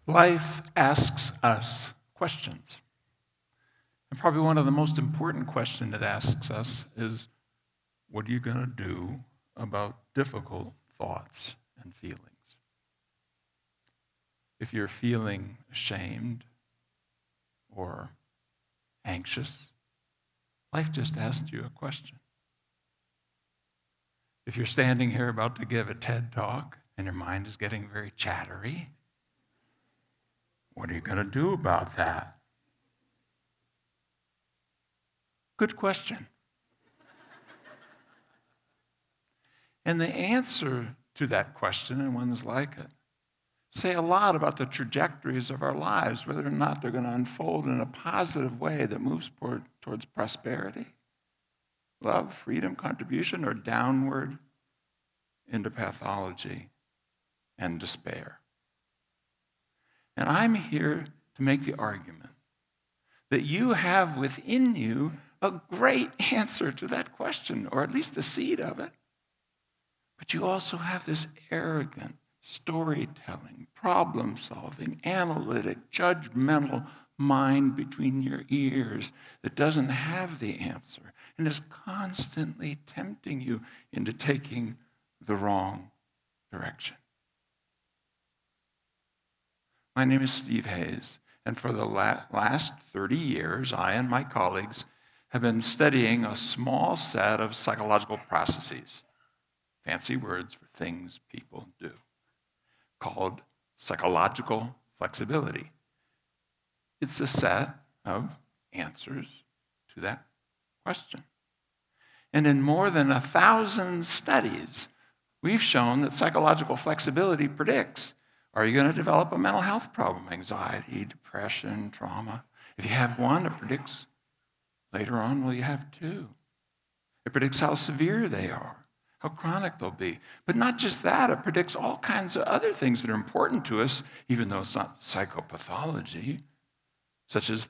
Life asks us questions. And probably one of the most important questions it asks us is, what are you going to do about difficult thoughts and feelings? If you're feeling ashamed or anxious, life just asked you a question. If you're standing here about to give a TED talk and your mind is getting very chattery, what are you going to do about that? Good question. And the answer to that question, and ones like it, say a lot about the trajectories of our lives, whether or not they're going to unfold in a positive way that moves towards prosperity, love, freedom, contribution, or downward into pathology and despair. And I'm here to make the argument that you have within you a great answer to that question, or at least the seed of it. But you also have this arrogant, storytelling, problem-solving, analytic, judgmental mind between your ears that doesn't have the answer and is constantly tempting you into taking the wrong direction. My name is Steve Hayes, and for the last 30 years, I and my colleagues have been studying a small set of psychological processes, fancy words for things people do, called psychological flexibility. It's a set of answers to that question. And in more than 1,000 studies, we've shown that psychological flexibility predicts, are you going to develop a mental health problem, anxiety, depression, trauma? If you have one, it predicts later on, will you have two? It predicts how severe they are, how chronic they'll be. But not just that, it predicts all kinds of other things that are important to us, even though it's not psychopathology, such as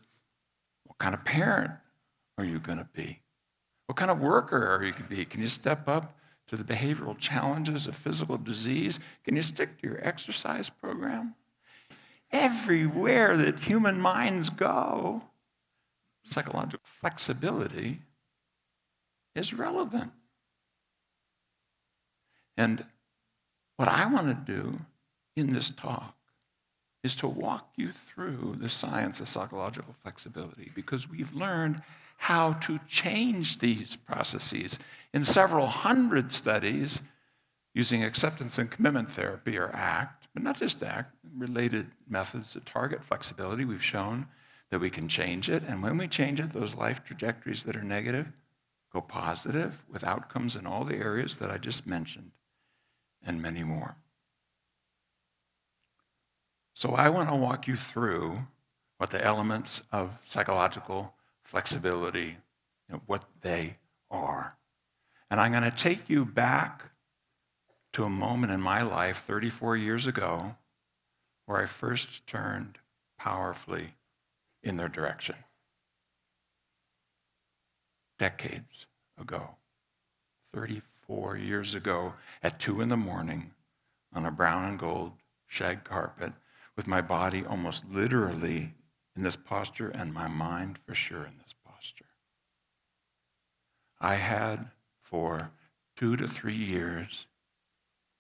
what kind of parent are you going to be? What kind of worker are you going to be? Can you step up to the behavioral challenges of physical disease? Can you stick to your exercise program? Everywhere that human minds go, psychological flexibility is relevant. And what I want to do in this talk is to walk you through the science of psychological flexibility, because we've learned how to change these processes in several hundred studies using acceptance and commitment therapy, or ACT, but not just ACT, related methods that target flexibility. We've shown that we can change it, and when we change it, those life trajectories that are negative go positive with outcomes in all the areas that I just mentioned, and many more. So I want to walk you through what the elements of psychological flexibility, what they are. And I'm going to take you back to a moment in my life 34 years ago where I first turned powerfully in their direction. Decades ago, 34 years ago, at 2 a.m. on a brown and gold shag carpet, with my body almost literally in this posture and my mind for sure in this posture. I had, for 2 to 3 years,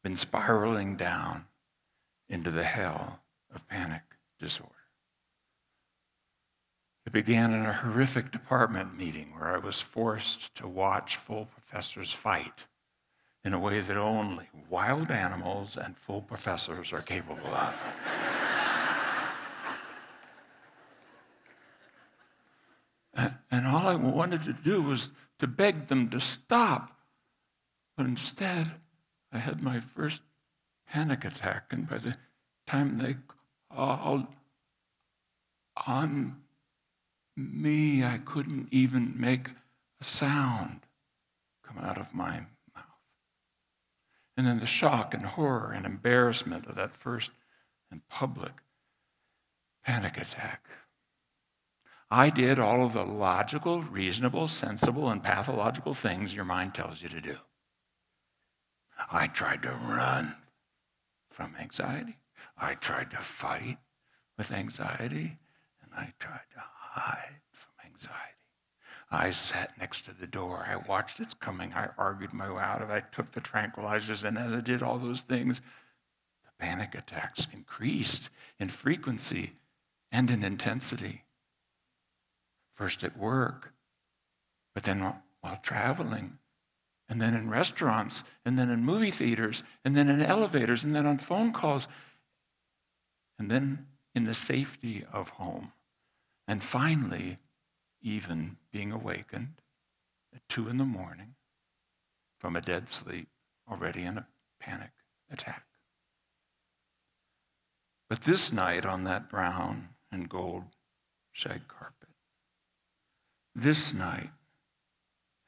been spiraling down into the hell of panic disorder. It began in a horrific department meeting where I was forced to watch full professors fight in a way that only wild animals and full professors are capable of. And all I wanted to do was to beg them to stop. But instead, I had my first panic attack, and by the time they called on me, I couldn't even make a sound come out of my mouth. And then the shock and horror and embarrassment of that first and public panic attack. I did all of the logical, reasonable, sensible, and pathological things your mind tells you to do. I tried to run from anxiety. I tried to fight. with anxiety, and I tried to hide from anxiety. I sat next to the door. I watched its coming. I argued my way out of it. I took the tranquilizers, and as I did all those things, the panic attacks increased in frequency and in intensity. First at work, but then while traveling, and then in restaurants, and then in movie theaters, and then in elevators, and then on phone calls, and then in the safety of home. And finally, even being awakened at 2 a.m. from a dead sleep, already in a panic attack. But this night on that brown and gold shag carpet, this night,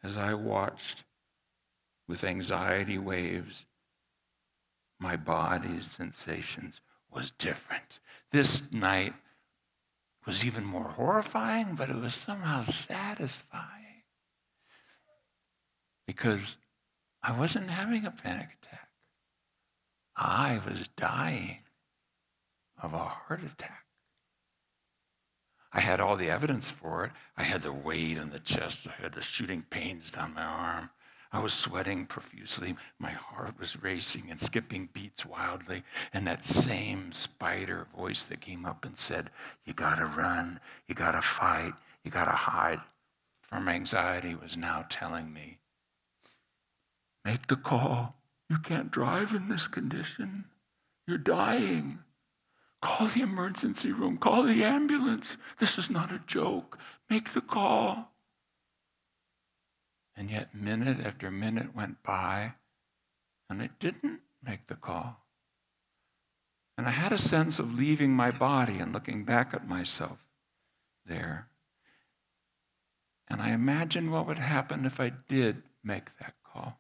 as I watched with anxiety waves, my body's sensations was different. This night was even more horrifying, but it was somehow satisfying because I wasn't having a panic attack. I was dying of a heart attack. I had all the evidence for it. I had the weight in the chest. I had the shooting pains down my arm. I was sweating profusely. My heart was racing and skipping beats wildly. And that same spider voice that came up and said, you gotta run, you gotta fight, you gotta hide from anxiety was now telling me, make the call. You can't drive in this condition. You're dying. Call the emergency room. Call the ambulance. This is not a joke. Make the call. And yet minute after minute went by, and it didn't make the call. And I had a sense of leaving my body and looking back at myself there. And I imagined what would happen if I did make that call.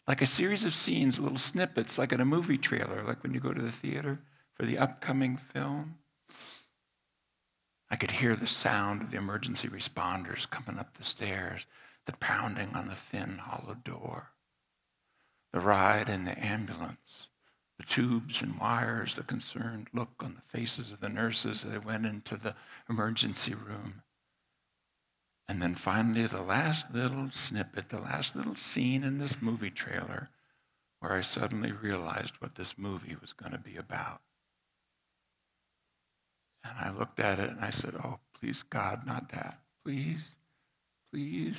Like a series of scenes, little snippets, like in a movie trailer, like when you go to the theater for the upcoming film. I could hear the sound of the emergency responders coming up the stairs, the pounding on the thin, hollow door, the ride in the ambulance, the tubes and wires, the concerned look on the faces of the nurses as they went into the emergency room. And then finally, the last little snippet, the last little scene in this movie trailer where I suddenly realized what this movie was going to be about. And I looked at it and I said, oh, please, God, not that. Please, please.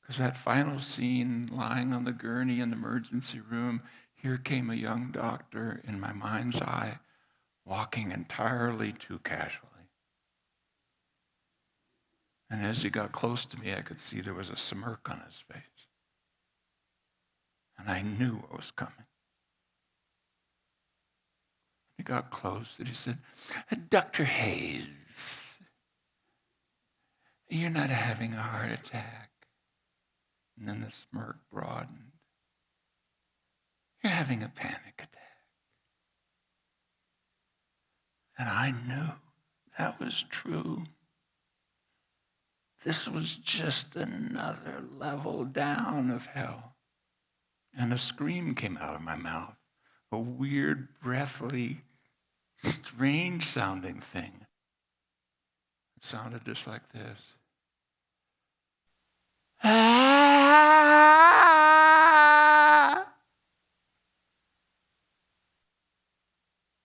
Because that final scene, lying on the gurney in the emergency room, here came a young doctor in my mind's eye, walking entirely too casually. And as he got close to me, I could see there was a smirk on his face. And I knew what was coming. He got close and he said, Dr. Hayes, you're not having a heart attack. And then the smirk broadened. You're having a panic attack. And I knew that was true. This was just another level down of hell. And a scream came out of my mouth, a weird, breathly, strange sounding thing. It sounded just like this. Ah!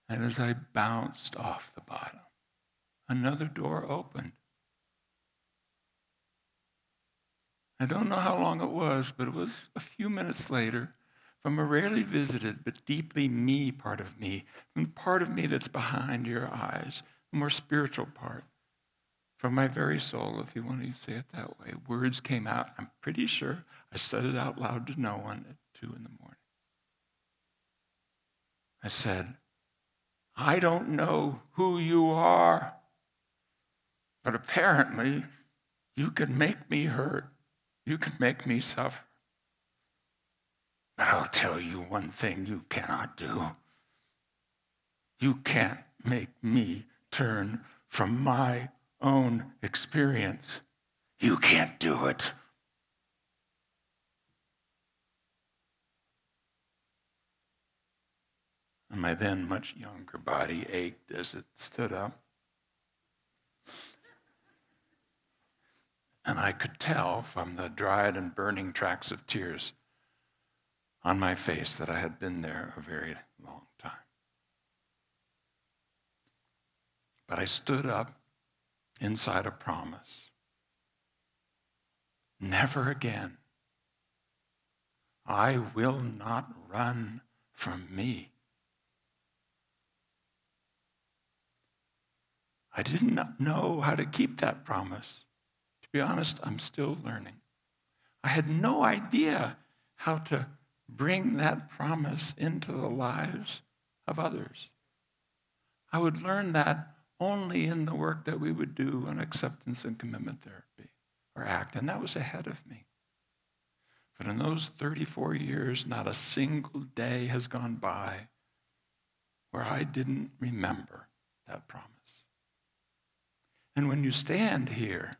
And as I bounced off the bottom, another door opened. I don't know how long it was, but it was a few minutes later, from a rarely visited but deeply me part of me, from the part of me that's behind your eyes, a more spiritual part, from my very soul, if you want to say it that way. Words came out. I'm pretty sure I said it out loud to no one at 2 a.m. I said, I don't know who you are, but apparently you can make me hurt. You can make me suffer. But I'll tell you one thing you cannot do. You can't make me turn from my own experience. You can't do it. And my then much younger body ached as it stood up. And I could tell from the dried and burning tracks of tears on my face that I had been there a very long time. But I stood up inside a promise. Never again. I will not run from me. I didn't know how to keep that promise. To be honest, I'm still learning. I had no idea how to bring that promise into the lives of others. I would learn that only in the work that we would do on acceptance and commitment therapy or ACT, and that was ahead of me. But in those 34 years, not a single day has gone by where I didn't remember that promise. And when you stand here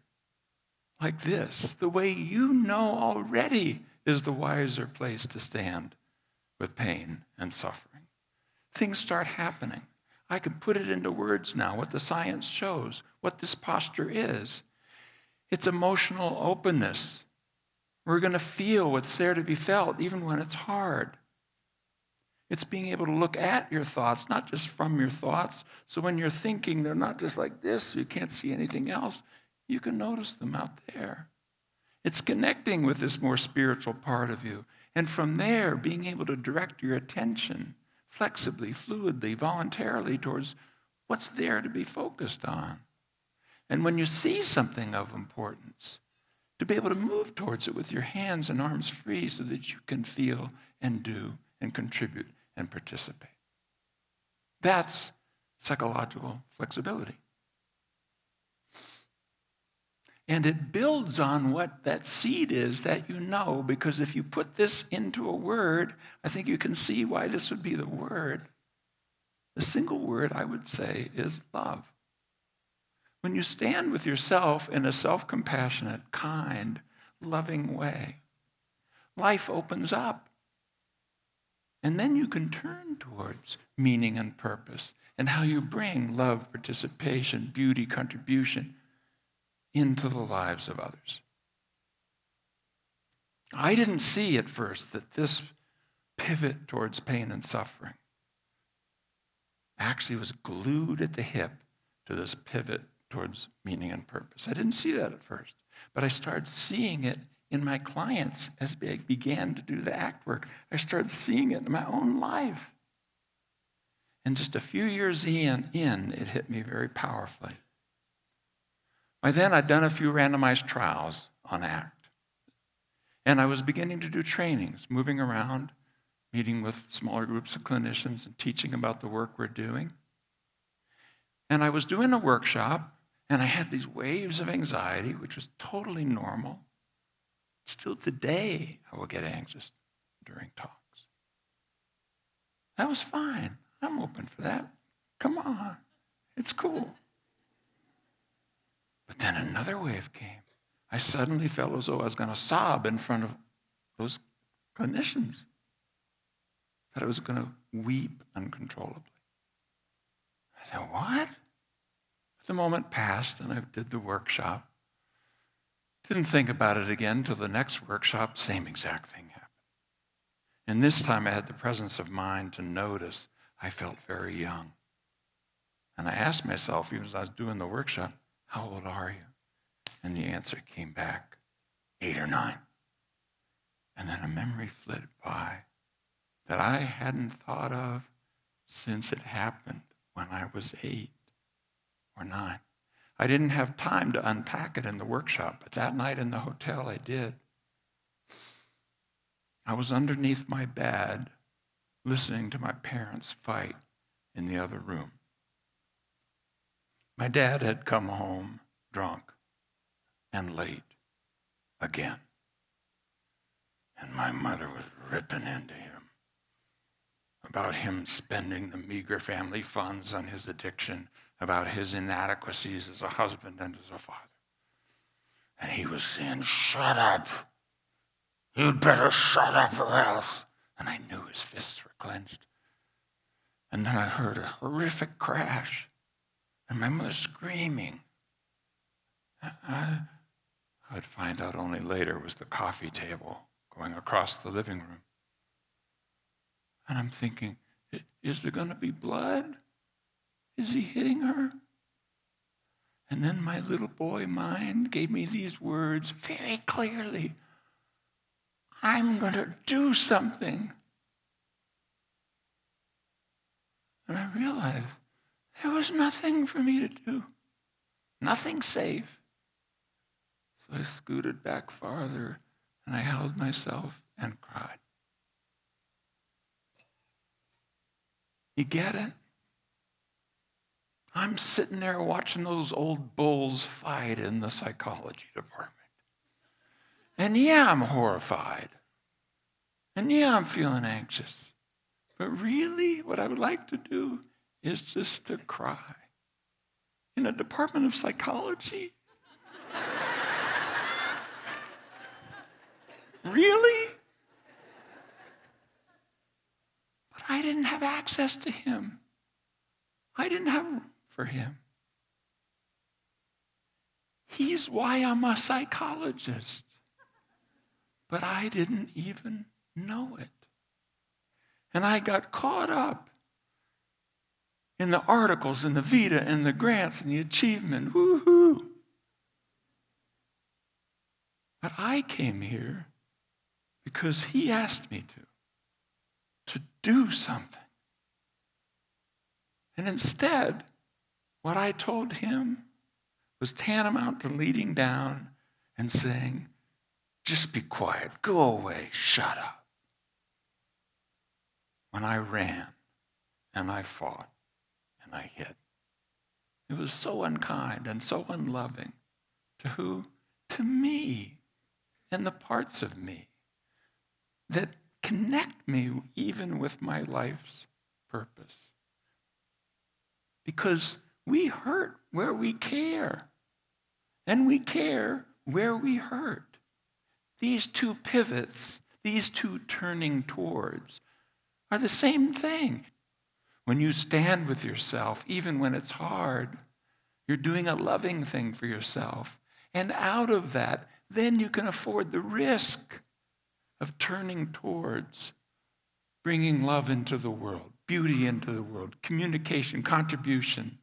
like this, the way you know already is the wiser place to stand with pain and suffering. Things start happening. I can put it into words now, what the science shows, what this posture is. It's emotional openness. We're going to feel what's there to be felt, even when it's hard. It's being able to look at your thoughts, not just from your thoughts. So when you're thinking, they're not just like this, so you can't see anything else. You can notice them out there. It's connecting with this more spiritual part of you. And from there, being able to direct your attention flexibly, fluidly, voluntarily towards what's there to be focused on. And when you see something of importance, to be able to move towards it with your hands and arms free so that you can feel and do and contribute and participate. That's psychological flexibility. And it builds on what that seed is that you know, because if you put this into a word, I think you can see why this would be the word. The single word I would say is love. When you stand with yourself in a self-compassionate, kind, loving way, life opens up. And then you can turn towards meaning and purpose and how you bring love, participation, beauty, contribution into the lives of others. I didn't see at first that this pivot towards pain and suffering actually was glued at the hip to this pivot towards meaning and purpose. I didn't see that at first, but I started seeing it in my clients as I began to do the ACT work. I started seeing it in my own life. And just a few years in, it hit me very powerfully. By then, I'd done a few randomized trials on ACT. And I was beginning to do trainings, moving around, meeting with smaller groups of clinicians and teaching about the work we're doing. And I was doing a workshop, and I had these waves of anxiety, which was totally normal. Still today, I will get anxious during talks. That was fine. I'm open for that. Come on. It's cool. But then another wave came. I suddenly felt as though I was going to sob in front of those clinicians. That I was going to weep uncontrollably. I said, what? The moment passed and I did the workshop. Didn't think about it again until the next workshop, same exact thing happened. And this time I had the presence of mind to notice I felt very young. And I asked myself, even as I was doing the workshop, how old are you? And the answer came back, 8 or 9. And then a memory flitted by that I hadn't thought of since it happened when I was 8 or 9. I didn't have time to unpack it in the workshop, but that night in the hotel I did. I was underneath my bed listening to my parents fight in the other room. My dad had come home drunk and late again. And my mother was ripping into him about him spending the meager family funds on his addiction, about his inadequacies as a husband and as a father. And he was saying, shut up. You'd better shut up or else. And I knew his fists were clenched. And then I heard a horrific crash, and my mother screaming. I'd find out only later it was the coffee table going across the living room. And I'm thinking, is there going to be blood? Is he hitting her? And then my little boy mind gave me these words very clearly. I'm going to do something. And I realized there was nothing for me to do. Nothing safe. So I scooted back farther and I held myself and cried. You get it? I'm sitting there watching those old bulls fight in the psychology department. And yeah, I'm horrified. And yeah, I'm feeling anxious. But really, what I would like to do is just to cry. In a department of psychology? Really? But I didn't have access to him. I didn't have room for him. He's why I'm a psychologist. But I didn't even know it. And I got caught up in the articles and the vita and the grants and the achievement. Woohoo! But I came here because he asked me to do something. And instead, what I told him was tantamount to leading down and saying, just be quiet, go away, shut up. When I ran and I fought and I hit. It was so unkind and so unloving. To who? To me and the parts of me that connect me even with my life's purpose. Because we hurt where we care, and we care where we hurt. These two pivots, these two turning towards, are the same thing. When you stand with yourself, even when it's hard, you're doing a loving thing for yourself. And out of that, then you can afford the risk of turning towards bringing love into the world, beauty into the world, communication, contribution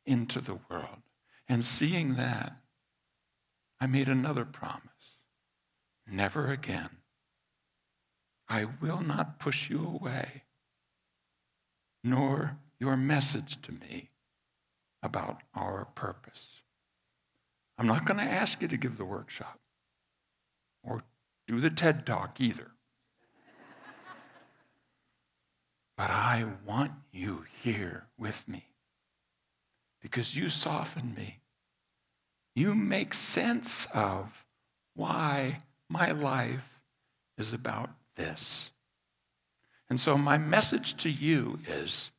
into the world. And seeing that, I made another promise. Never again. I will not push you away, nor your message to me about our purpose. I'm not going to ask you to give the workshop or do the TED Talk either. But I want you here with me because you soften me. You make sense of why my life is about this. And so my message to you is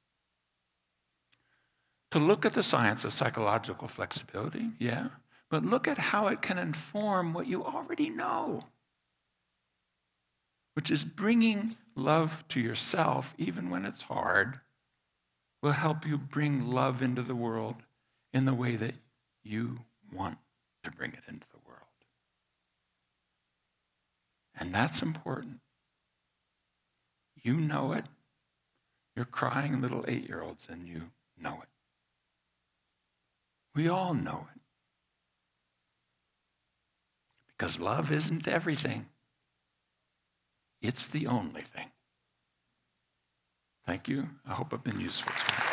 to look at the science of psychological flexibility, yeah, but look at how it can inform what you already know, which is bringing love to yourself, even when it's hard, will help you bring love into the world in the way that you want to bring it into the world. And that's important. You know it. You're crying little 8-year-olds and you know it. We all know it. Because love isn't everything. It's the only thing. Thank you. I hope I've been useful to you.